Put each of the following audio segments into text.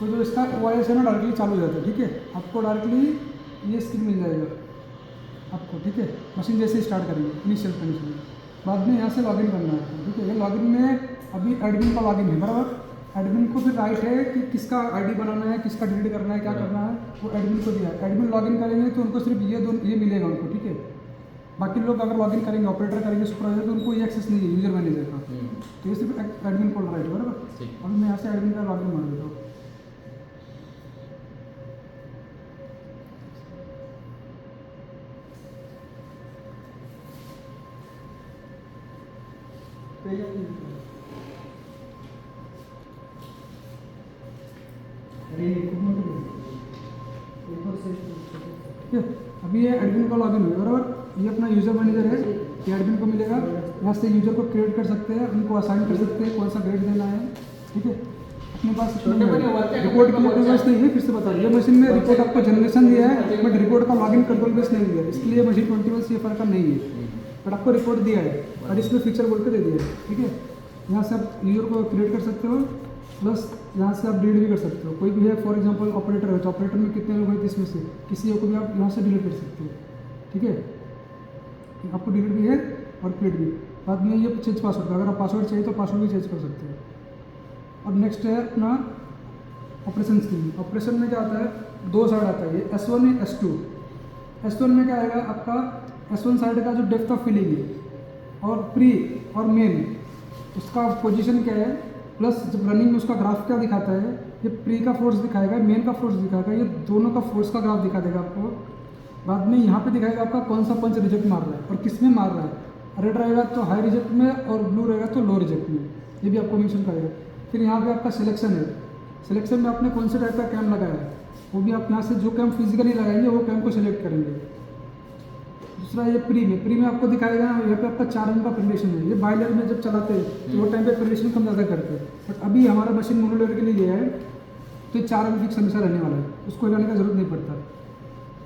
तो जो इसका OIS है ना डायरेक्टली चालू हो जाता है, ठीक है। आपको डायरेक्टली ये स्क्रीन मिल जाएगा आपको, ठीक है। मशीन जैसे ही स्टार्ट करेंगे इनिशियल कंडीशन में, बाद में यहाँ से लॉगिन करना है, ठीक है। ये लॉगिन में अभी एडमिन का लॉगिन है, बराबर। एडमिन को फिर राइट है कि किसका आईडी बनाना है, किसका डिलीट करना है, क्या करना है, वो एडमिन को दिया है। एडमिन लॉगिन करेंगे तो उनको सिर्फ ये मिलेगा उनको, ठीक है। बाकी लोग अगर लॉगिन करेंगे, ऑपरेटर करेंगे, सुपरवाइजर, तो उनको ये एक्सेस नहीं है यूजर मैनेजर का। तो ये सिर्फ एडमिन को राइट है, बराबर। अभी मैं यहाँ से एडमिन का लॉगिन मार देता हूँ। ठीक है, अभी ये एडमिन का लॉगिन हुआ, बराबर। ये अपना यूजर मैनेजर है, ये एडमिन को मिलेगा। यहाँ से यूजर को क्रिएट कर सकते हैं, उनको असाइन कर सकते हैं कौन सा ग्रेड देना है, ठीक है। अपने पास रिपोर्ट की अपने पास नहीं है, फिर से बता रही है। मशीन में रिपोर्ट आपको जनरेशन दिया है, बट रिपोर्ट का लॉगिन कंट्रोल बेस नहीं दिया है, इसके लिए मशीन 21 CFR का नहीं है, बट आपको रिपोर्ट दिया है और इसमें फीचर बोल के दे दिया है, ठीक है। यहाँ से आप यूजर को क्रिएट कर सकते हो, प्लस यहाँ से आप डिलीट भी कर सकते हो। कोई भी है, फॉर एग्जांपल ऑपरेटर है, तो ऑपरेटर में कितने लोग हैं, इसमें से किसी को भी आप यहाँ से डिलीट कर सकते हो, ठीक है। आपको डिलीट भी है और क्रिएट भी। बाद में ये चेंज पासवर्ड का, अगर आप पासवर्ड चाहिए तो पासवर्ड भी चेंज कर सकते हो। अब नेक्स्ट है अपना ऑपरेशन स्क्रीन। ऑपरेशन में क्या आता है, दो साइड आता है, ये S1 है S2। S1 में क्या आएगा आपका, S1 साइड का जो डेप्थ ऑफ फिलिंग है और प्री और मेन, उसका पोजीशन क्या है, प्लस जब रनिंग में उसका ग्राफ क्या दिखाता है, ये प्री का फोर्स दिखाएगा, मेन का फोर्स दिखाएगा, ये दोनों का फोर्स का ग्राफ दिखा देगा आपको। बाद में यहाँ पे दिखाएगा आपका कौन सा पंच रिजेक्ट मार रहा है और किस में मार रहा है। रेड रहेगा तो हाई रिजेक्ट में और ब्लू रहेगा तो लो रिजेक्ट में, ये भी आपको मेंशन करेगा। फिर यहाँ पे आपका सिलेक्शन है, सिलेक्शन में आपने कौन से टाइप का कैम लगाया है, वो भी आप यहाँ से जो कैम फिजिकली लगाएंगे वो कैम को सिलेक्ट करेंगे। दूसरा ये प्री में आपको दिखाएगा, यहाँ पे आपका 4 mm का प्रेडिशन है। ये बायलर में जब चलाते हैं तो वो टाइम पे प्रेडिशन कम ज़्यादा करते हैं, बट अभी हमारा मशीन मोनोलेयर के लिए ये है तो ये 4 mm फिक्स हमेशा रहने वाला है, उसको हिलाने का जरूरत नहीं पड़ता।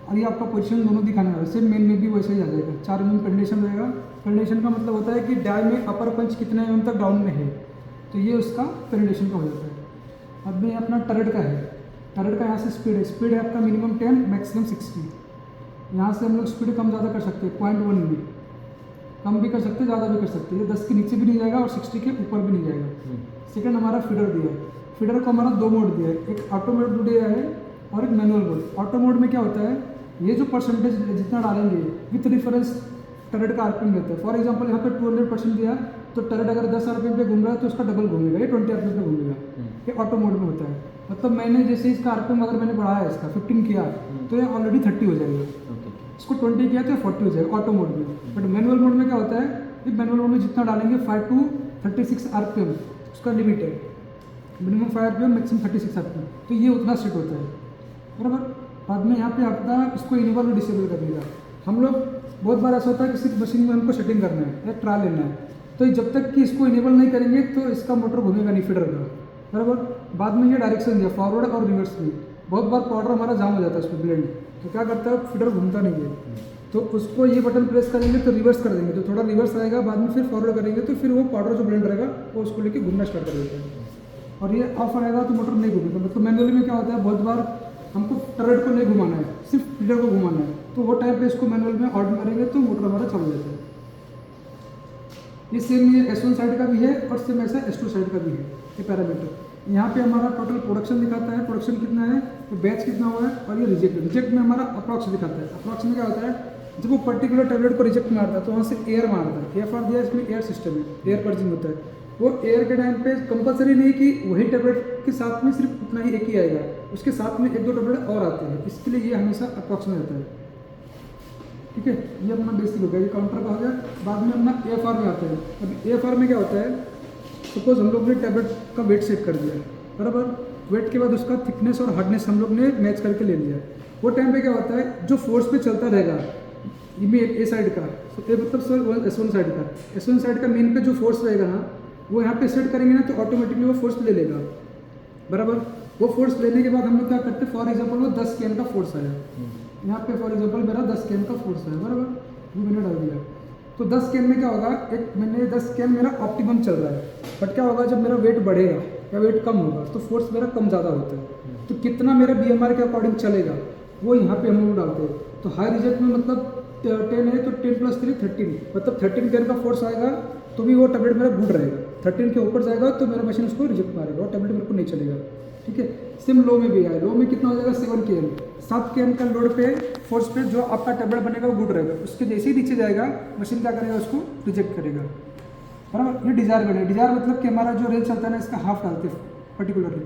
और ये आपका पोजीशन दोनों दिखाने वाला है, सेम मेन में भी वैसे ही आ जाएगा। 4 mm प्रेडिशन रहेगा। प्रेडिशन का मतलब होता है कि डाई में अपर पंच कितने mm तक डाउन में है, तो ये उसका प्रेडिशन का हो जाता है। अब में अपना टरेट का है, टरेट का यहाँ से स्पीड है आपका मिनिमम 10 मैक्सिमम 60। यहाँ से हम लोग स्पीड कम ज़्यादा कर सकते हैं, 0.1 भी कम भी कर सकते हैं, ज़्यादा भी कर सकते हैं। ये 10 के नीचे भी नहीं जाएगा और 60 के ऊपर भी नहीं जाएगा। सेकंड हमारा फीडर दिया है, फीडर को हमारा 2 मोड दिया है, एक ऑटो मोड दिया है और एक मैनुअल मोड। ऑटो मोड में क्या होता है, ये जो परसेंटेज जितना डालेंगे विथ रिफरेंस टरेट का RPM रहता है। फॉर एग्जाम्पल यहाँ पे 200% दिया तो टरेट अगर 10 RPM पे घूम रहा है तो उसका डबल घूमेगा, ये 20 RPM पे घूमेगा। ये ऑटो मोड में होता है, मतलब मैंने जैसे इसका RPM अगर मैंने बढ़ाया इसका 15 किया तो ये ऑलरेडी 30 हो जाएगा। इसको 20 किया तो 40 हो जाएगा ऑटो मोड में। बट मैनुअल मोड में क्या होता है, ये मैनुअल मोड में जितना डालेंगे 5 to 36 RPM उसका लिमिट है, मिनिमम 5 RPM मैक्सिमम 36 RPM, तो ये उतना सेट होता है, बराबर। बाद में यहाँ पे आपका इसको इनेबल और डिसेबल कर देगा। हम लोग बहुत बार ऐसा होता है कि सिर्फ मशीन में हमको सेटिंग करना है या ट्रायल लेना है, तो जब तक कि इसको इनेबल नहीं करेंगे तो इसका मोटर घूमेगा नहीं फीडर का, बराबर। बाद में ये डायरेक्शन दिया फॉरवर्ड और रिवर्स में। बहुत बार पाउडर हमारा जाम हो जाता है उसमें ब्लेंड, तो क्या करता है फीडर घूमता नहीं है, तो उसको ये बटन प्रेस करेंगे तो रिवर्स कर देंगे, तो थोड़ा रिवर्स आएगा, बाद में फिर फॉरवर्ड करेंगे तो फिर वो पाउडर जो ब्लेंड रहेगा वो उसको लेके घूमना स्टार्ट कर देता है। और ये ऑफ रहेगा तो मोटर नहीं घूमेगा। मतलब मैनुअली में क्या होता है, बहुत बार हमको टरेट को नहीं घुमाना है, सिर्फ फीडर को घुमाना है, तो वो टाइम पे इसको मैनुअल में ऑन करेंगे तो मोटर हमारा चालू जाता है। ये सेम ये S1 साइड का भी है और सेम ऐसा S2 साइड का भी है। ये पैरामीटर यहाँ पे हमारा टोटल प्रोडक्शन दिखाता है, प्रोडक्शन कितना है, तो बैच कितना हुआ है, और ये रिजेक्ट में हमारा अप्रॉक्स दिखाता है। अप्रॉक्स में क्या होता है, जब वो पर्टिकुलर टैबलेट को रिजेक्ट मारता है तो वहाँ से एयर मारता है, एयर फार दिया, इसमें एयर सिस्टम है, एयर पर्जिंग होता है। वो एयर के टाइम पे कंपलसरी नहीं कि वही टैबलेट के साथ में सिर्फ उतना ही एक ही आएगा, उसके साथ में 1-2 टैबलेट और आते हैं, इसके लिए ये हमेशा अप्रॉक्स में रहता है, ठीक है। ये अपना बेसिक हो गया, ये काउंटर का हो गया। बाद में अपना AFR में आता है। अब AFR में क्या होता है, सपोज हम लोग ने टैबलेट का वेट सेट कर दिया, बराबर। वेट के बाद उसका थिकनेस और हार्डनेस हम लोग ने मैच करके ले लिया। वो टाइम पे क्या होता है, जो फोर्स पे चलता रहेगा ए साइड का, ए मतलब सर S1 साइड का, S1 साइड का मेन पे जो फोर्स रहेगा ना, वो यहाँ पे सेट करेंगे ना तो ऑटोमेटिकली वो फोर्स ले लेगा, बराबर। वो फोर्स लेने के बाद हम लोग क्या करते हैं, फॉर एग्जाम्पल वो 10 kN का फोर्स आया, यहाँ पे फॉर एग्जाम्पल मेरा 10 kN का फोर्स है, बराबर, ये मैंने डाल दिया। तो 10 kN में क्या होगा, एक मैंने 10 kN मेरा ऑप्टिमम चल रहा है, बट क्या होगा जब मेरा वेट बढ़ेगा, या वेट कम होगा तो फोर्स मेरा कम ज़्यादा होता है। तो कितना मेरा BMR के अकॉर्डिंग चलेगा वो यहाँ पे हम लोग डालते हैं। तो हाई रिजेक्ट में मतलब 10 है तो 10 + 3 13, मतलब 13 केन का फोर्स आएगा तो भी वो टैबलेट मेरा गुड रहेगा। 13 के ऊपर जाएगा तो मेरा मशीन उसको रिजेक्ट मारेगा, वो टैबलेट मेरे को नहीं चलेगा। ठीक है, सेम लो में भी है। लो में कितना हो जाएगा 7 kN, 7 kN का लोड पे फोर्स पे जो आपका टैबलेट बनेगा वो गुड रहेगा। उसके जैसे ही नीचे जाएगा मशीन क्या करेगा, उसको रिजेक्ट करेगा। बराबर, ये डिजायर बेड है। डिजायर मतलब कि हमारा जो रेंज चलता है ना इसका हाफ डालते हैं पर्टिकुलरली।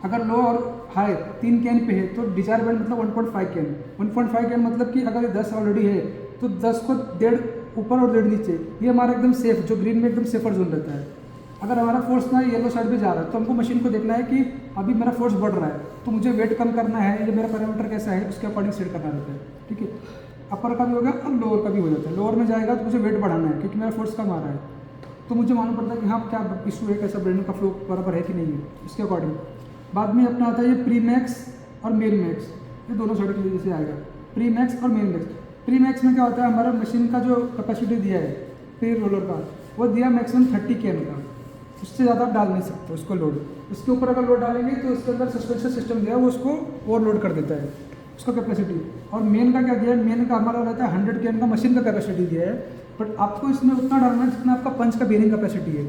अगर लो और हाई 3 kN पे है तो डिजायर बेड मतलब 1.5 kN। 1.5 kN मतलब कि अगर 10 ऑलरेडी है तो 10 को 1.5 ऊपर और 1.5 नीचे, ये हमारा एकदम सेफ, जो ग्रीन में एकदम सेफर जोन रहता है। अगर हमारा फोर्स ना येलो साइड पे जा रहा है तो हमको मशीन को देखना है कि अभी मेरा फोर्स बढ़ रहा है तो मुझे वेट कम करना है, ये मेरा पैरामीटर कैसा है उसके अकॉर्डिंग सेट करना रहता है। ठीक है, अपर का भी होगा और लोअर का भी हो जाता है। लोअर में जाएगा तो मुझे वेट बढ़ाना है क्योंकि मेरा फोर्स कम आ रहा है, तो मुझे मालूम पड़ता है कि हाँ क्या इशू है, कैसा ब्रेन का फ्लो बराबर है कि नहीं है, उसके अकॉर्डिंग। बाद में अपना आता है ये प्री मैक्स और मेन मैक्स, ये दोनों साइड के लिए जैसे आएगा प्री मैक्स और मेन मैक्स। प्री मैक्स में क्या होता है, हमारा मशीन का जो कैपेसिटी दिया है प्री रोलर का वो दिया मैक्सिमम 30 kN का, उससे ज़्यादा आप डाल नहीं सकते उसको लोड। उसके ऊपर अगर लोड डालेंगे तो उसके अंदर सस्पेंशन सिस्टम दिया है वो उसको ओवरलोड कर देता है उसका कैपेसिटी। और मेन का क्या दिया है, मेन का हमारा रहता है 100 kN का मशीन का कैपेसिटी दिया है, बट आपको इसमें उतना डालना है जितना आपका पंच का बेरिंग कैपेसिटी है।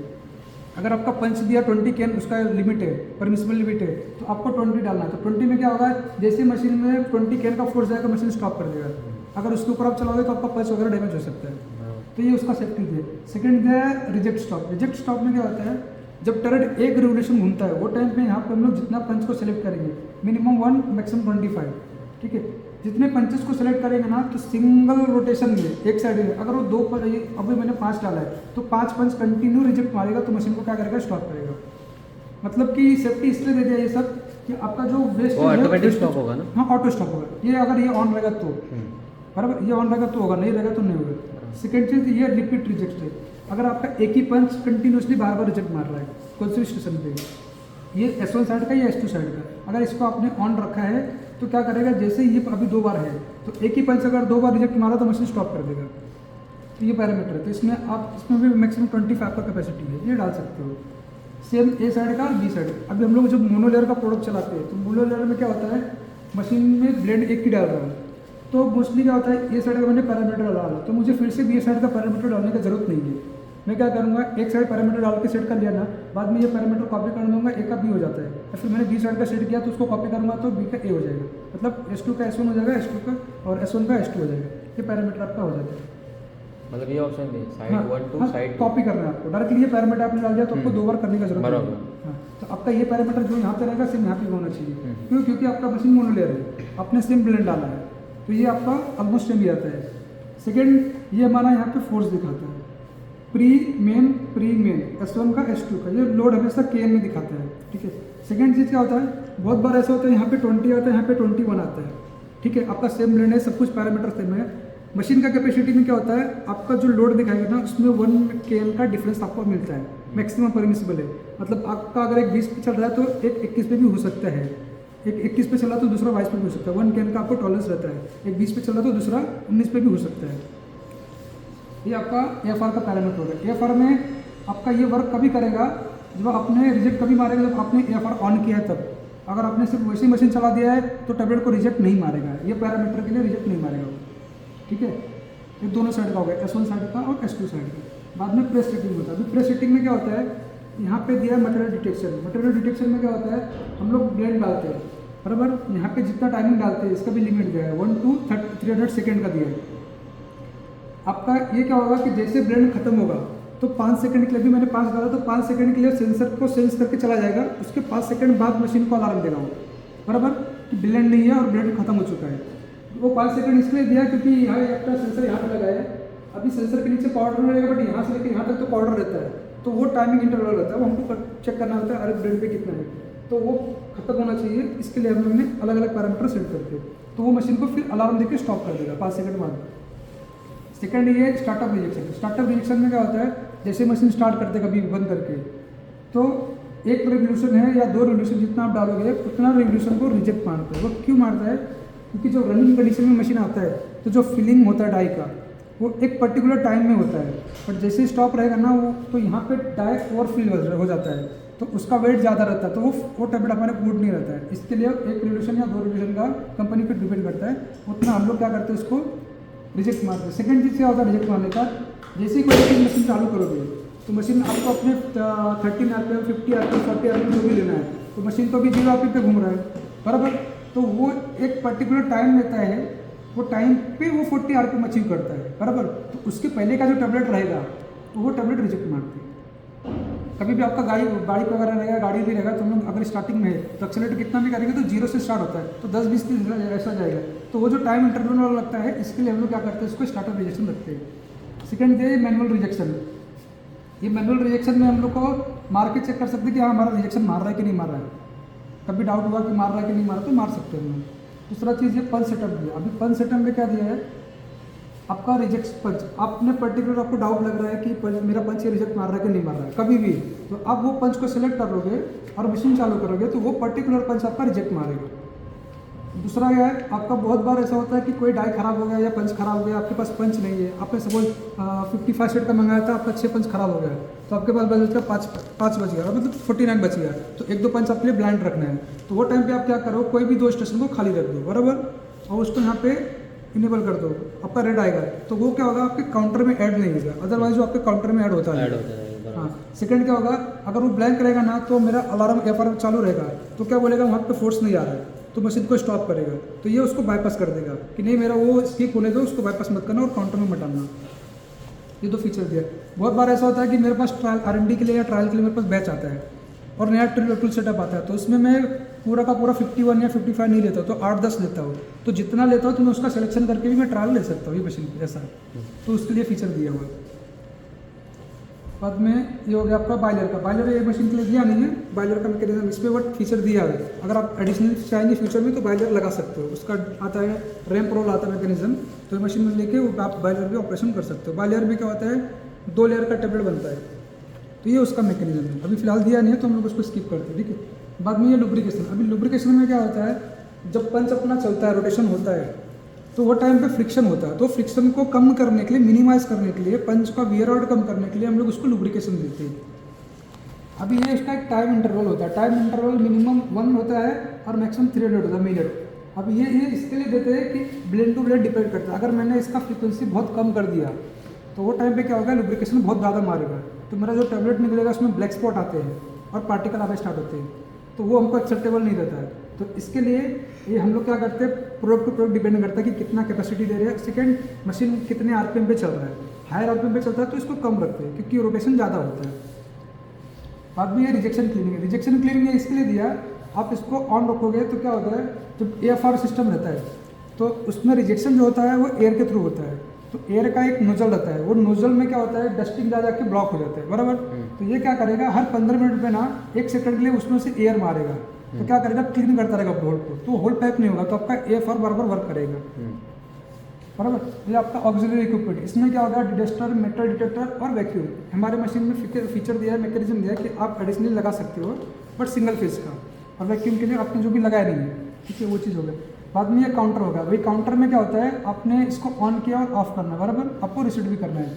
अगर आपका पंच दिया 20 kN, उसका लिमिट है, परमिसिबल लिमिट है, तो आपको 20 डालना है। तो 20 में क्या होगा, जैसे मशीन में 20 kN का फोर्स जाएगा मशीन स्टॉप कर देगा। अगर उसके ऊपर आप चलाओगे तो आपका पंच वगैरह डैमेज हो सकता है। तो ये उसका सेफ्टी है। सेकंड है रिजेक्ट स्टॉप। रिजेक्ट स्टॉप में क्या होता है, जब टर्रेट एक रिवोल्यूशन घूमता है वो टाइम पे यहाँ पे हम लोग जितना पंच को सेलेक्ट करेंगे मिनिमम 1 मैक्सिमम 25, ठीक है, जितने पंचेस को सेलेक्ट करेंगे ना तो सिंगल रोटेशन में एक साइड में अगर वो दो अभी मैंने 5 डाला है तो 5 पंच कंटिन्यू रिजेक्ट मारेगा तो मशीन को क्या करेगा, स्टॉप करेगा। मतलब कि सेफ्टी इसलिए दे दिया ये सब कि आपका जो वेस्ट ऑटोमेटिक स्टॉप होगा ना। हाँ, ऑटो स्टॉप होगा। ये अगर ये ऑन रहेगा तो बराबर, ये ऑन रहेगा तो होगा, नहीं रहेगा तो नहीं होगा। सेकेंड चीज़ ये रिपीट रिजेक्ट है। अगर आपका एक ही पंच कंटिन्यूसली बार बार रिजेक्ट मार रहा है कोई सी स्टेशन पे, ये S1 साइड का या S2 साइड का, अगर इसको आपने ऑन रखा है तो क्या करेगा, जैसे ये अभी 2 बार है तो एक ही पंच अगर 2 बार रिजेक्ट मारा तो मशीन स्टॉप कर देगा। तो ये पैरामीटर है। तो इसमें आप इसमें भी मैक्सिमम 25 का कैपेसिटी है, ये डाल सकते हो। सेम ए साइड का बी साइड। अभी हम लोग जब मोनोलेयर का प्रोडक्ट चलाते हैं तो मोनोलेयर में क्या होता है, मशीन में ब्लेड एक ही डाल रहा है तो मोस्टली क्या होता है, ए साइड का मैंने पैरामीटर डाला तो मुझे फिर से बी साइड का पैरामीटर डालने की जरूरत नहीं है। मैं क्या करूँगा, एक साइड पैरामीटर डाल के सेट कर लिया ना, बाद में ये पैरामीटर कॉपी कर दूँगा, ए का बी हो जाता है, और फिर मैंने बी साइड का सेट किया तो उसको कॉपी करूँगा तो बी का ए हो जाएगा। मतलब S2 का S1 हो जाएगा, S2 का और S1 का S2 हो जाएगा। ये पैरामीटर आपका हो जाता है। मतलब ये ऑप्शन है साइड 1 टू साइड कॉपी करना है आपको डायरेक्टली। ये पैरामीटर आपने डाल दिया तो आपको 2 बार करने का जरूरत नहीं है। हाँ, तो आपका ये पैरामीटर जो यहाँ पे रहेगा सेम यहाँ पे होना चाहिए। क्यों, क्योंकि आपका मशीन मोनोलेयर है, आपने सेम ब्लेंड डाला है तो ये आपका ऑलमोस्ट सेम ही आता है। सेकेंड, ये हमारा यहाँ पे फोर्स दिखाता है, प्री मेन S1 का S2 का, ये लोड हमेशा KN में दिखाता है। ठीक है। सेकेंड चीज़ क्या होता है, बहुत बार ऐसा होता है यहाँ पे 20 आता है, यहाँ पे 21 आता है। ठीक है, आपका सेम ब्लेंड है, सब कुछ पैरामीटर सेम है। मशीन का कैपेसिटी में क्या होता है, आपका जो लोड दिखाएगा ना उसमें 1 kN का डिफरेंस आपको मिलता है, मैक्सिमम परमिसिबल है। मतलब आपका अगर एक 20 पे चल रहा है तो एक 21 पे भी हो सकता है, एक 21 पे चला तो दूसरा 22 पे भी हो सकता है। 1 kN का आपको टॉलरेंस रहता है, एक 20 पे चला तो दूसरा 19 पे भी हो सकता है। ये आपका AFR का पैरामीटर होगा। AFR में आपका ये वर्क कभी करेगा जब आपने रिजेक्ट कभी मारेगा जब आपने AFR ऑन किया है तब। अगर आपने सिर्फ वैसी मशीन चला दिया है तो टैबलेट को रिजेक्ट नहीं मारेगा, ये पैरामीटर के लिए रिजेक्ट नहीं मारेगा। ठीक है, ये दोनों साइड का हो गया, S1 साइड का और S2 साइड का। बाद में प्रेस सेटिंग होता है। अभी प्रेस सेटिंग में क्या होता है, यहाँ पे दिया है मटेरियल डिटेक्शन। मटेरियल डिटेक्शन में क्या होता है, हम लोग ब्लेंड डालते हैं बराबर, यहाँ पे जितना टाइमिंग डालते हैं इसका भी लिमिट दिया है, 1 to 300 सेकेंड का दिया है। आपका ये क्या होगा कि जैसे ब्लेंड खत्म होगा तो 5 सेकंड के लिए, भी मैंने 5 डाला तो 5 सेकंड के लिए सेंसर को सेंस करके चला जाएगा, उसके 5 सेकंड बाद मशीन को अलार्म देगा वो बराबर कि ब्लेंड नहीं है और ब्लेंड खत्म हो चुका है। वो 5 सेकंड इसलिए दिया क्योंकि यहाँ आपका सेंसर यहाँ पे लगा है, अभी सेंसर के नीचे पाउडर नहीं रहेगा बट यहाँ से लेकर यहाँ तक तो पाउडर रहता है, तो वो टाइमिंग इंटरवल रहता है, वो हमको चेक करना होता है अरे ब्लेंड पे कितना है, तो वो खत्म होना चाहिए। इसके लिए हम लोग ने अलग अलग पैरामीटर सेट करते हैं, तो वो मशीन को फिर अलार्म देकर स्टॉप कर देगा 5 सेकंड बाद। सेकंड ये स्टार्टअप रिजेक्शन। स्टार्टअप रिजेक्शन में क्या होता है, जैसे मशीन स्टार्ट करते कभी बंद करके तो एक रिवोल्यूशन है या 2 रिवोल्यूशन जितना आप डालोगे उतना रिवोल्यूशन को रिजेक्ट मारता है। वो क्यों मारता है, क्योंकि जो रनिंग कंडीशन में मशीन आता है तो जो फिलिंग होता है डाई का वो एक पर्टिकुलर टाइम में होता है, बट जैसे स्टॉप रहेगा ना वो तो यहाँ पे डाई ओवर फिल हो जाता है, तो उसका वेट ज़्यादा रहता है, तो वो टेबलेट हमारे गुड नहीं रहता है। इसके लिए एक रिवोल्यूशन या 2 रिवोल्यूशन का कंपनी पर डिपेंड करता है, उतना हम लोग क्या करते हैं, उसको रिजेक्ट मारते हैं। सेकंड चीज़ क्या होता है रिजेक्ट मारने का, जैसे ही कोई चीज़ मशीन चालू करोगे तो मशीन आपको अपने 13 RPM, 50 RPM, 40 RPM जो भी लेना है, तो मशीन तो अभी 0 RPM पे घूम रहा है, बराबर। तो वो एक पर्टिकुलर टाइम लेता है, वो टाइम पे वो 40 RPM अचीव करता है, बराबर। तो उसके पहले का जो टेबलेट रहेगा तो वो टेबलेट रिजेक्ट मारती है। कभी भी आपका गाड़ी वगैरह रहेगा, गाड़ी भी रहेगा, तो हम लोग अगर स्टार्टिंग में है तो एक्सेलेरेटर कितना भी करेंगे तो 0 से स्टार्ट होता है, तो 10-20 30 ऐसा जाएगा। तो वो जो टाइम इंटरवल वाला लगता है, इसके लिए हम लोग क्या करते हैं, इसको स्टार्टर रिजेक्शन रखते हैं। सेकंड है मैनुअल रिजेक्शन। ये मैनुअल रिजेक्शन में हम लोग को मार के चेक कर सकते हैं कि हाँ हमारा रिजेक्शन मार रहा है कि नहीं मार रहा है। कभी डाउट हुआ कि मार रहा है कि नहीं मार रहा, तो मार सकते हैं हम लोग। दूसरा चीज़ ये पंच सेटअप दिया। अभी पंच सेटअप में क्या दिया है, आपका रिजेक्ट पंच, आपने पर्टिकुलर आपको डाउट लग रहा है कि मेरा पंच ये रिजेक्ट मार रहा है कि नहीं मार रहा है, कभी भी तो आप वो पंच को सिलेक्ट कर लोगे और मशीन चालू करोगे तो वो पर्टिकुलर पंच आपका रिजेक्ट मारेगा। दूसरा क्या है, आपका बहुत बार ऐसा होता है कि कोई डाई खराब हो गया या पंच खराब हो गया, आपके पास पंच नहीं है, आपने सपोज 55 सेट का मंगाया था, आपका 6 पंच खराब हो गया, तो आपके पास बच का 5 बच गया, मतलब 49 बच गया, तो 1-2 पंच आपके लिए ब्लाइंड रखना है। तो वो टाइम पे आप क्या करो, कोई भी 2 स्टेशन को खाली रख दो, बराबर, और उसको यहाँ पे इनेबल कर दो, आपका रेड आएगा, तो वो क्या होगा, आपके काउंटर में ऐड नहीं होगा, अदरवाइज वो आपके काउंटर में ऐड होता है। हाँ, सेकंड क्या होगा, अगर वो ब्लैंक रहेगा ना तो मेरा अलार्म FR चालू रहेगा, तो क्या बोलेगा वहाँ पे फोर्स नहीं आ रहा है, तो मशीन को स्टॉप करेगा, तो ये उसको बाईपास कर देगा कि नहीं मेरा वो स्किप होने दो, उसको बाईपास मत करना और काउंटर में मत डालना। ये 2 फीचर दिया। बहुत बार ऐसा होता है कि मेरे पास ट्रायल R&D के लिए या ट्रायल के लिए मेरे पास बैच आता है और नया टूल सेटअप आता है, तो उसमें मैं पूरा का पूरा 51 या 55 नहीं लेता हूँ, तो 8-10 लेता हूँ, तो जितना लेता हूँ तो मैं उसका सिलेक्शन करके भी मैं ट्रायल ले सकता हूँ ये मशीन पे, ऐसा तो उसके लिए फीचर दिया हुआ है। बाद में ये हो गया आपका बॉयलर का। बॉयलर ये मशीन के लिए दिया नहीं है, बॉयलर का मैकेनिज्म इसमें वो फीचर दिया है, अगर आप एडिशनल चाहेंगे फ्यूचर में तो बॉयलर लगा सकते हो, उसका आता है रैम प्रोल आता है मैकेनिज्म, तो ये मशीन में लेके वो आप बॉयलर भी ऑपरेशन कर सकते हो। बॉयलर में क्या होता है, 2 लेयर का टेबलेट बनता है, तो ये उसका मैकेनिज्म है। अभी फिलहाल दिया नहीं है तो हम लोग उसको स्किप करते हैं, ठीक है। बाद में ये लुब्रिकेशन। अभी लुब्रिकेशन में क्या होता है, जब पंच अपना चलता है, रोटेशन होता है, तो वो टाइम पे फ्रिक्शन होता है, तो फ्रिक्शन को कम करने के लिए, मिनिमाइज करने के लिए, पंच का वियर आउट कम करने के लिए हम लोग उसको लुब्रिकेशन देते हैं। अभी ये इसका एक टाइम इंटरवल होता है, टाइम इंटरवल मिनिमम 1 होता है और मैक्सिमम 300 होता है मिनट। अब ये इसके लिए देते हैं कि ब्लेड टू ब्लेड डिपेंड करता है, अगर मैंने इसका फ्रीक्वेंसी बहुत कम कर दिया तो वो टाइम पे क्या होगा, लुब्रिकेशन बहुत ज़्यादा मारेगा, तो मेरा जो टैबलेट निकलेगा उसमें ब्लैक स्पॉट आते हैं और पार्टिकल आने स्टार्ट होते हैं, तो वो हमको एक्सेप्टेबल नहीं रहता है। तो इसके लिए ये हम लोग क्या करते हैं, प्रोडक्ट टू प्रोडक्ट डिपेंड करता है कि कितना कैपेसिटी दे रहे हैं। सेकंड, मशीन कितने RPM पे चल रहा है, हायर RPM पे चलता है तो इसको कम रखते हैं क्योंकि रोटेशन ज़्यादा होता है। बाद में ये रिजेक्शन क्लीनिंग है। रिजेक्शन क्लीनिंग है इसके लिए दिया, आप इसको ऑन रखोगे तो क्या होता है, जब AFR सिस्टम रहता है तो उसमें रिजेक्शन जो होता है वो एयर के थ्रू होता है, तो एयर का एक नोजल रहता है, वो नोजल में क्या होता है, डस्टिंग जा जाके ब्लॉक हो जाता है, बराबर। तो ये क्या करेगा, हर 15 मिनट पे ना 1 सेकंड के लिए उसमें से एयर मारेगा, तो क्या करेगा, क्लीन करता रहेगा होल को, तो होल पैक नहीं होगा, तो आपका AFR बराबर वर्क करेगा, बराबर। ये आपका ऑक्सिलरी इक्विपमेंट, इसमें क्या होगा, डिडस्टर, मेटल डिटेक्टर और वैक्यूम। हमारे मशीन में फीचर दिया है, मैकेनिज्म दिया है कि आप एडिशनली लगा सकते हो, बट सिंगल फेज का, और वैक्यूम के लिए आपने जो भी लगाया नहीं है, ठीक है, वो चीज़ हो गई। बाद में ये काउंटर होगा। भाई काउंटर में क्या होता है, आपने इसको ऑन किया और ऑफ करना है, बराबर, आपको रिसेट भी करना है।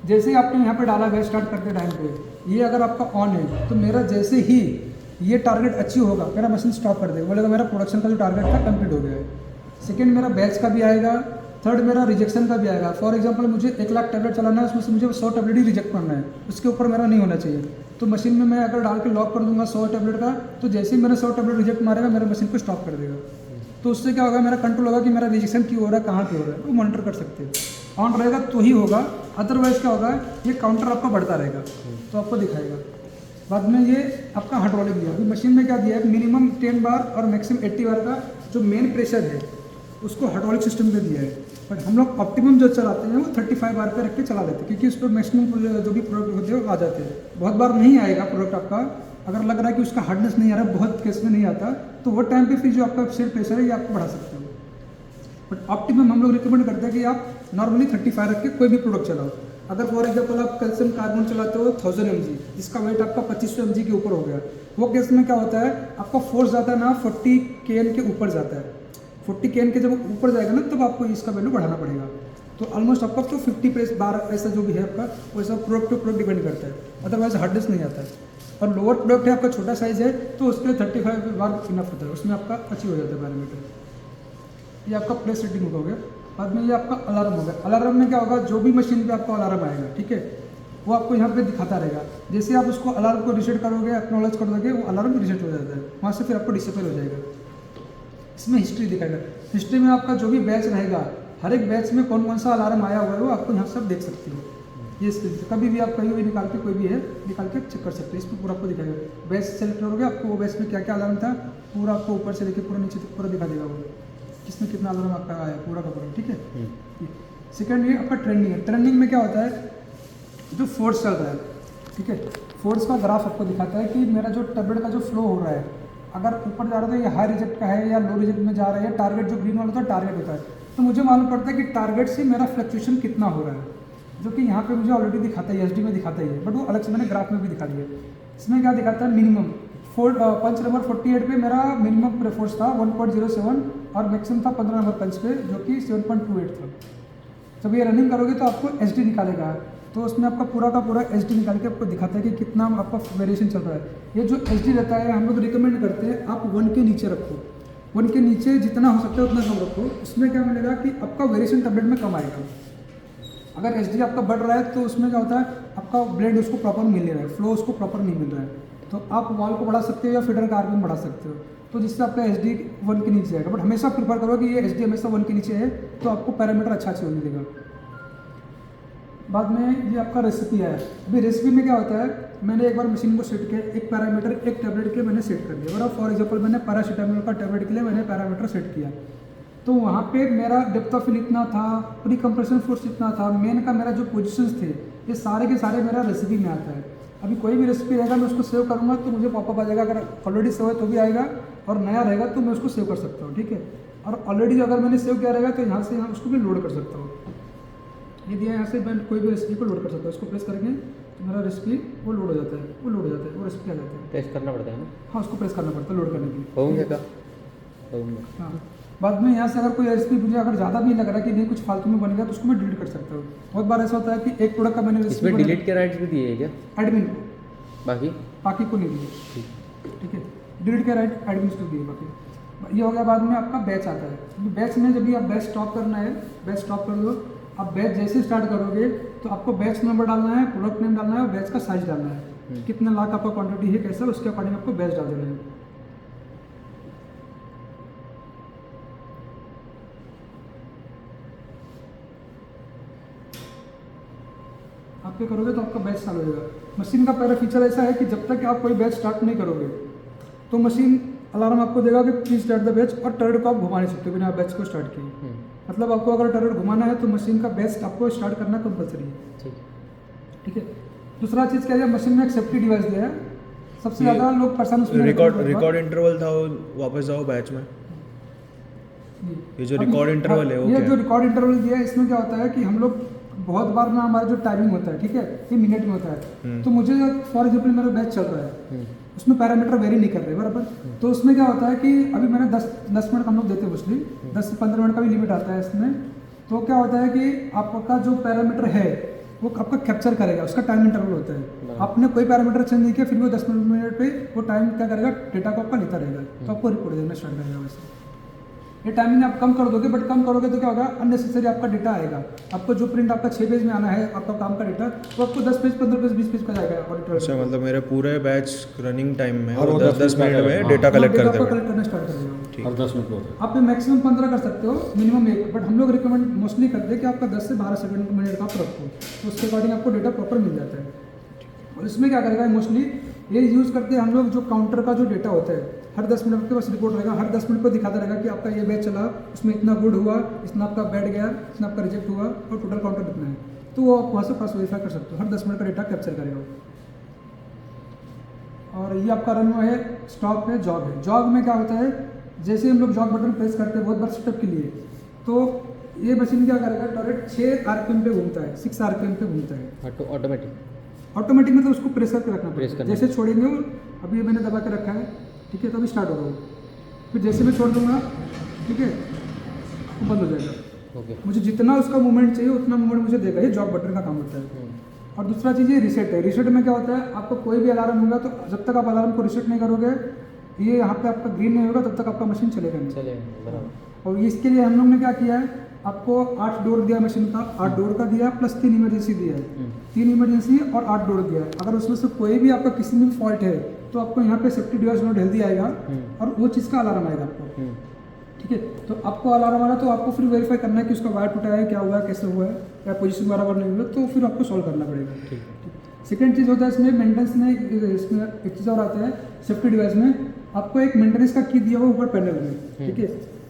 जैसे ही आपने यहाँ पे डाला गया स्टार्ट करते टाइम पे, ये अगर आपका ऑन है तो मेरा जैसे ही ये टारगेट अचीव होगा, मेरा मशीन स्टॉप कर देगा, बोलेगा मेरा प्रोडक्शन का जो टारगेट था कंप्लीट हो गया है। सेकंड, मेरा बैच का भी आएगा। थर्ड, मेरा रिजेक्शन का भी आएगा। फॉर एग्जांपल मुझे 1 लाख टैबलेट चलाना है, उसमें से मुझे 100 टैबलेट ही रिजेक्ट करना है, उसके ऊपर मेरा नहीं होना चाहिए। तो मशीन में मैं अगर डाल के लॉक कर दूंगा 100 टैबलेट का, तो जैसे ही मेरा 100 टैबलेट रिजेक्ट मारेगा मेरा मशीन को स्टॉप कर देगा। तो उससे क्या होगा, मेरा कंट्रोल होगा कि मेरा रिजेक्शन क्यों हो रहा है, कहाँ पे हो रहा है, वो मॉनिटर कर सकते हैं। ऑन रहेगा तो ही होगा, अदरवाइज क्या होगा, ये काउंटर आपका बढ़ता रहेगा तो आपको दिखाएगा। बाद में ये आपका हाइड्रोलिक दिया। अभी मशीन में क्या दिया है, मिनिमम 10 बार और मैक्सिमम 80 बार का जो मेन प्रेशर है उसको हाइड्रोलिक सिस्टम पे दिया है, बट हम लोग ऑप्टिमम जो चलाते हैं वो 35 बार पे रख के चला लेते हैं, क्योंकि उस पर मैक्सिमम जो भी प्रोडक्ट होते हैं वो आ जाते हैं। बहुत बार नहीं आएगा प्रोडक्ट आपका, अगर लग रहा है कि उसका हार्डनेस नहीं आ रहा है, बहुत केस में नहीं आता, तो वो टाइम पे फिर जो आपका सेल प्रेशर है ये आपको बढ़ा सकते हो। बट ऑप्टिमम हम लोग रिकमेंड करते हैं कि आप नॉर्मली 35 रख के कोई भी प्रोडक्ट चलाओ। अगर फॉर एग्जाम्पल आप कैल्शियम कार्बन चलाते हो 1000 mg, जिसका वेट आपका 2500 mg के ऊपर हो गया, वो केस में क्या होता है, आपका फोर्स जाता है ना 40 kN के ऊपर जाता है। 40 kN के जब ऊपर जाएगा ना तब आपको इसका वैल्यू बढ़ाना पड़ेगा। तो ऑलमोस्ट आपका तो 50 प्रेस बार ऐसा जो भी है आपका, वैसा प्रोडक्ट टू प्रोडक्ट डिपेंड करता है, अदरवाइज हार्डनेस नहीं आता है। और लोअर प्रोडक्ट है आपका छोटा साइज़ है तो उसके लिए 35 बार इनफ होता है, उसमें आपका अचीव हो जाता है पैरामीटर। ये आपका प्लेस सेटिंग हो गया। बाद में ये आपका अलार्म होगा। अलार्म में क्या होगा, जो भी मशीन पे आपका अलार्म आएगा, ठीक है, वो आपको यहाँ पे दिखाता रहेगा। जैसे आप उसको अलार्म को रीसेट करोगे, एक्नॉलेज कर दोगे, वो अलार्म रीसेट हो जाता है, वहाँ से फिर आपको डिसेबल हो जाएगा। इसमें हिस्ट्री दिखाएगा। हिस्ट्री में आपका जो भी बैच रहेगा, हर एक बैच में कौन कौन सा अलार्म आया हुआ है वो आपको यहाँ सब देख सकते हो। ये स्क्रीन से कभी भी आप कहीं भी निकाल के, कोई भी है निकाल के चेक कर सकते हैं। इसमें पूरा आपको दिखाएगा। बैच सेलेक्ट करोगे, आपको वो बैच में क्या क्या अलार्म था पूरा आपको ऊपर से लेके पूरा नीचे तक पूरा दिखा देगा, वो किसमें कितना अलार्म आपका आया पूरा का पूरा, ठीक है। सेकंड ये आपका ट्रेंडिंग है। ट्रेंडिंग में क्या होता है, जो फोर्स चल रहा है, ठीक है, फोर्स का ग्राफ आपको दिखाता है कि मेरा जो टैबलेट का जो फ्लो हो रहा है, अगर ऊपर जा रहा है तो ये हाई रिजेक्ट का है या लो रिजेक्ट में जा रहा है, टारगेट जो ग्रीन वाला होता है टारगेट होता है, तो मुझे मालूम पड़ता है कि टारगेट से मेरा फ्लक्चुएशन कितना हो रहा है, जो कि यहाँ पे मुझे ऑलरेडी दिखाता है, एसडी में दिखाता ही है, बट वो अलग से मैंने ग्राफ में भी दिखा दिया। इसमें क्या दिखाता है, मिनिमम पंच नंबर 48 पे मेरा मिनिमम फोर्स था 1.07 और मैक्सिमम था 15 नंबर पंच पे जो कि 7.28 था। जब ये रनिंग करोगे तो आपको एसडी निकालेगा, तो उसमें आपका पूरा का पूरा एसडी निकाल के आपको दिखाता है कि कितना आपका वेरिएशन चल रहा है। ये जो एसडी रहता है हम लोग रिकमेंड करते हैं आप 1 के नीचे रखो, 1 के नीचे जितना हो सकता है उतना कम रखो। उसमें क्या मिलेगा कि आपका वेरिएशन टैबलेट में कम आएगा। अगर एसडी आपका बढ़ रहा है तो उसमें क्या होता है, आपका ब्लेड उसको प्रॉपर मिल नहीं रहा है, फ्लो उसको प्रॉपर नहीं मिल रहा है, तो आप वॉल को बढ़ा सकते हो या फीडर का आरपीएम बढ़ा सकते हो, तो जिससे आपका एसडी 1 के नीचे आएगा। बट हमेशा प्रीफर करो कि ये एसडी हमेशा 1 के नीचे है, तो आपको पैरामीटर अच्छा मिलेगा। बाद में ये आपका रेसिपी है। अभी रेसिपी में क्या होता है, मैंने एक बार मशीन को सेट किया, एक पैरामीटर एक टैबलेट के मैंने सेट कर दिया। और फॉर एग्जांपल मैंने पैरासीटामोल का टैबलेट के लिए मैंने पैरामीटर सेट किया, तो वहाँ पे मेरा डेप्थ ऑफ फिल इतना था, प्री कंप्रेशन फोर्स इतना था, मेन का मेरा जो पोजीशंस थे ये सारे के सारे मेरा रेसिपी में आता है। अभी कोई भी रेसिपी रहेगा मैं उसको सेव करूँगा तो मुझे पॉपअप आ जाएगा, अगर ऑलरेडी सेव है तो भी आएगा और नया रहेगा तो मैं उसको सेव कर सकता हूँ, ठीक है। और ऑलरेडी अगर मैंने सेव किया रहेगा तो यहाँ से यहाँ उसको भी लोड कर सकता हूँ। ये दिया यहाँ से मैं कोई भी रेसिपी को लोड कर सकता हूँ, इसको प्रेस करेंगे तो मेरा रेसिपी वो लोड हो जाता है, वो रेसिपी आ जाता है। प्रेस करना पड़ता है ना? हाँ, उसको प्रेस करना पड़ता है लोड करने के लिए। होंगे का होंगे। हाँ, बाद में यहाँ से अगर कोई रेसिपी मुझे अगर ज़्यादा भी लग रहा है कि नहीं कुछ फालतू में बनेगा तो उसको मैं डिलीट कर सकता हूँ। बहुत बार ऐसा होता है कि एक प्रोडक्ट का मैंने इसमें डिलीट के राइट्स भी दिए हैं क्या? एडमिन को, बाकी को नहीं दिए, ठीक है। डिलीट के राइट एडमिन को दिए बाकी। ये हो गया। बाद में आपका बैच आता है। बैच में जब भी आप बैच स्टॉप करना है, बैच स्टॉप कर दो। आप बैच जैसे स्टार्ट करोगे तो आपको बैच नंबर डालना है, प्रोडक्ट नेम डालना है और बैच का साइज डालना है, कितना लाख आपका क्वांटिटी है कैसा, उसके अकॉर्डिंग आपको बैच डाल देना है। आप क्या करोगे तो आपका बैच चालू हो जाएगा। मशीन का पहला फीचर ऐसा है कि जब तक आप कोई बैच स्टार्ट नहीं करोगे तो मशीन अलार्म आपको देगा कि प्लीज स्टार्ट द बैच, और टर्रेट को आप घुमा नहीं सकते बिना बैच को स्टार्ट किए। मतलब आपको अगर टर्रेट घुमाना है तो मशीन का बैच आपको स्टार्ट करना कंपलसरी है, ठीक है। दूसरा चीज़ क्या है, मशीन में एक सेफ्टी डिवाइस दिया है। सबसे ज़्यादा लोग परेशान उसमें रिकॉर्ड इंटरवल था, वो वापस जाओ बैच में। ये जो रिकॉर्ड इंटरवल है वो ये जो रिकॉर्ड इंटरवल दिया है इसमें क्या होता है कि हम लोग बहुत बार ना हमारा जो टाइमिंग होता है, ठीक है, ये मिनट में होता है। तो मुझे फॉर एग्जाम्पल मेरा बैच चल रहा है, उसमें पैरामीटर वेरी नहीं कर रहे बराबर, तो उसमें क्या होता है कि अभी मैंने 10 मिनट हम लोग देते हैं मोस्टली, 10 से 15 मिनट का भी लिमिट आता है इसमें। तो क्या होता है कि आपका जो पैरामीटर है वो आपका कैप्चर करेगा, उसका टाइम इंटरवल होता है। आपने कोई पैरामीटर चेंज नहीं किया फिर भी 10 मिनट पे वो टाइम क्या करेगा, डेटा को आपका लेता रहेगा, तो आपको रिपोर्ट देना स्टार्ट करेगा। वैसे ये टाइमिंग आप कम कर दोगे, बट कम करोगे तो क्या होगा, अननेसेसरी आपका डेटा आएगा। आपको जो प्रिंट आपका 6 पेज में आना है आपका काम का डेटा, वो आपको 10 पेज 15 पेज 20 पेज का जाएगा ऑडिटर। अच्छा, मतलब मेरे पूरे बैच रनिंग टाइम में और 10 मिनट में डेटा कलेक्ट करना स्टार्ट कर देगा। और 10 मिनट आप मैक्सिमम 15 कर सकते हो, मिनिमम 1, बट हम लोग रिकमेंड मोस्टली करते हैं कि आपका 10 से 12 सेकंड मिनट का आप रखो, तो उसके अकॉर्डिंग आपको डेटा प्रॉपर मिल जाता है। और इसमें क्या करेगा, मोस्टली ये यूज़ करते हैं हम लोग, जो काउंटर का जो डेटा होता है हर 10 मिनट के पास रिपोर्ट रहेगा, हर 10 मिनट को दिखाता रहेगा कि आपका ये बैच चला, उसमें इतना गुड हुआ, इतना आपका बैठ गया, इतना आपका रिजेक्ट हुआ और टोटल काउंटर कितना है, तो वो आप वहाँ से पास वेरीफाई कर सकते हो। हर 10 मिनट का डेटा कैप्चर करेगा। और ये आपका रन है, स्टॉप है, जॉग है। जॉग में क्या होता है, जैसे हम लोग जॉग बटन प्रेस करते हैं बहुत बार सेटअप के लिए, तो ये मशीन क्या करेगा, टॉरेट 6 RPM पे घूमता है, 6 RPM पे घूमता है। ऑटोमेटिक मतलब उसको प्रेस करके रखना पड़ेगा। जैसे छोड़ेंगे, अभी मैंने दबा के रखा है, ठीक है, तो अभी स्टार्ट होगा वो, फिर जैसे मैं छोड़ दूंगा, ठीक है, वो बंद हो जाएगा। मुझे जितना उसका मूवमेंट चाहिए उतना मूवमेंट मुझे देगा। ये जॉब बटन का काम होता है। और दूसरा चीज़ ये रीसेट है। रीसेट में क्या होता है, आपको कोई भी अलार्म होगा तो जब तक आप अलार्म को रीसेट नहीं करोगे, ये यहाँ पे आपका ग्रीन नहीं होगा, तब तक आपका मशीन चलेगा नहीं। चलेगा बराबर। और इसके लिए हम लोग ने क्या किया है, आपको 8 डोर दिया मशीन का, 8 डोर का दिया प्लस 3 इमरजेंसी दिया है। 3 इमरजेंसी और 8 डोर दिया है। अगर उसमें से कोई भी आपका किसी में भी फॉल्ट है तो आपको यहाँ पे सेफ्टी डिवाइस नोट हेल्दी आएगा और वो चीज़ का अलार्म आएगा आपको। ठीक है, तो आपको अलार्म आ रहा है तो आपको फिर वेरीफाई करना है कि उसका वायर टूटा है, क्या हुआ है, कैसे हुआ है, या पोजीशन बराबर नहीं हुआ, तो फिर आपको सॉल्व करना पड़ेगा। ठीक। सेकेंड चीज़ होता है इसमें मेंटेनेंस में, इसमें एक चीज़ और आता है सेफ्टी डिवाइस में, आपको एक मेंटेनेंस का की दिया हुआ ऊपर पैनल में। ठीक है,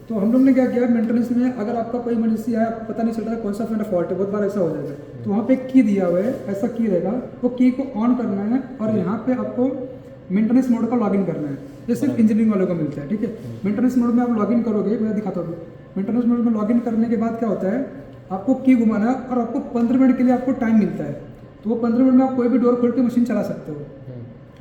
तो हम लोग ने क्या किया, मेंटेनेंस में अगर आपका कोई इमरजेंसी है, आपको पता नहीं चल रहा है कौन सा मेरा फॉल्ट है, बहुत बार ऐसा हो जाता है, तो वहाँ पे एक की दिया हुआ है, ऐसा की रहेगा, वो की को ऑन करना है और यहाँ पे आपको मेंटेनेंस मोड का लॉगिन करना है। ये सिर्फ इंजीनियरिंग वालों को मिलता है। ठीक है, मेंटेनेंस मोड में आप लॉगिन करोगे, मैं दिखाता हूँ। मेंटेनेंस मोड में लॉगिन करने के बाद क्या होता है, आपको की घुमाना है और आपको 15 मिनट के लिए आपको टाइम मिलता है। तो वो 15 मिनट में आप कोई भी डोर खोल के मशीन चला सकते हो,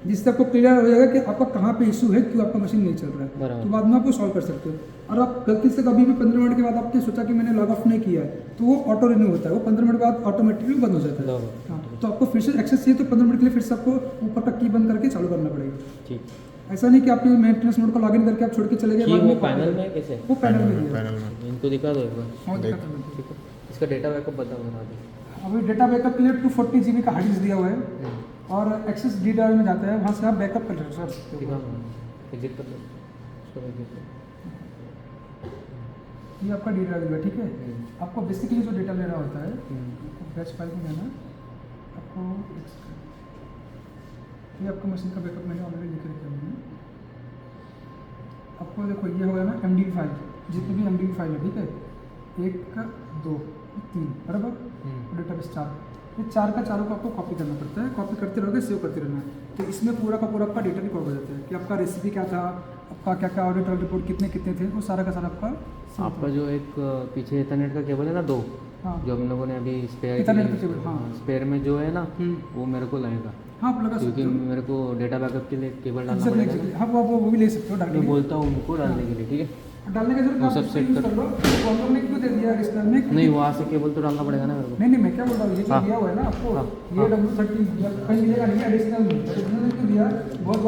जिससे आपको क्लियर हो जाएगा कि आपका कहाँ पे इशू है, क्यों आपका मशीन नहीं चल रहा है, तो बाद में आप वो सॉल्व कर सकते हो। और आप गलती से कभी भी 15 मिनट के बाद आपने सोचा कि मैंने लॉग ऑफ नहीं किया है, तो वो ऑटो रिन्यू होता है, वो 15 मिनट के बाद ऑटोमेटिकली बंद हो जाता है। हाँ, तो आपको फिर से एक्सेस चाहिए तो 15 मिनट के लिए फिर से आपको ऊपर का की बंद करके चालू करना पड़ेगा। ठीक। ऐसा नहीं कि आपने मेंटेनेंस मोड को लॉगिन करके आप छोड़ के चले गए, की बाद वो में पैनल में कैसे? वो पैनल में दिया है। पैनल में इनको दिखा दो एक बार। हाँ, दिखाता हूँ। ठीक है, इसका डेटा बैकअप बताओ ना अभी। अभी डेटा बैकअप के लिए 240 GB का हार्ड डिस्क दिया हुआ है और एक्सेस डी ड्राइव में जाता है, वहाँ से आप बैकअप कर सकते हो। दिखाओ ना, एग्जिट कर दो इसको, एग्जिट कर। ये आपका डी ड्राइव है। ठीक है, आपको बेसिकली जो डेटा लेना होता है, हम्म। बैच फाइल में लेना आपको, ये आपका मशीन का बैकअप मैंने ऑलरेडी लिख रखा है। आपको देखो ये होगा ना MDB फाइल, जितनी भी MDB फाइल है, ठीक है, 1 2 3 बराबर, डेटाबेस 4, ये 4 का चारों को आपको कॉपी करना पड़ता है। कॉपी करते रहोगे, सेव करते रहना है। तो इसमें पूरा का पूरा आपका डेटा रिकॉर्ड हो जाता है कि आपका रेसिपी क्या था, आपका क्या क्या ऑडिट रिपोर्ट कितने कितने थे, वो सारा का सारा आपका जो एक पीछे इथरनेट का केबल है ना, 2 हाँ, जो हम लोगों ने अभी स्पेयर इथरनेट का केबल, हाँ स्पेयर में जो है ना, वो मेरे को लगेगा, हाँ, आप लगा सकते क्योंकि हो। मेरे को डेटा बैकअप के लिए केबल डालना Exactly, पड़ेगा। exactly. हाँ, वो भी ले सकते हो, डालने मैं के लिए। बोलता हूँ उनको डालने के लिए, ठीक है। डालने का जरूरत वो आप सब सेट यूज़ कर- कर लो। तो हम लोग ने क्यों दे दिया रिश्तेदार में? नहीं, वहाँ से केबल तो डालना पड़ेगा ना मेरे को। नहीं नहीं, मैं क्या बोल रहा हूँ, ये जो हाँ। दिया हुआ है ना आपको, हाँ, ये W30 कहीं मिलेगा नहीं, एडिशनल क्यों दिया, बहुत बार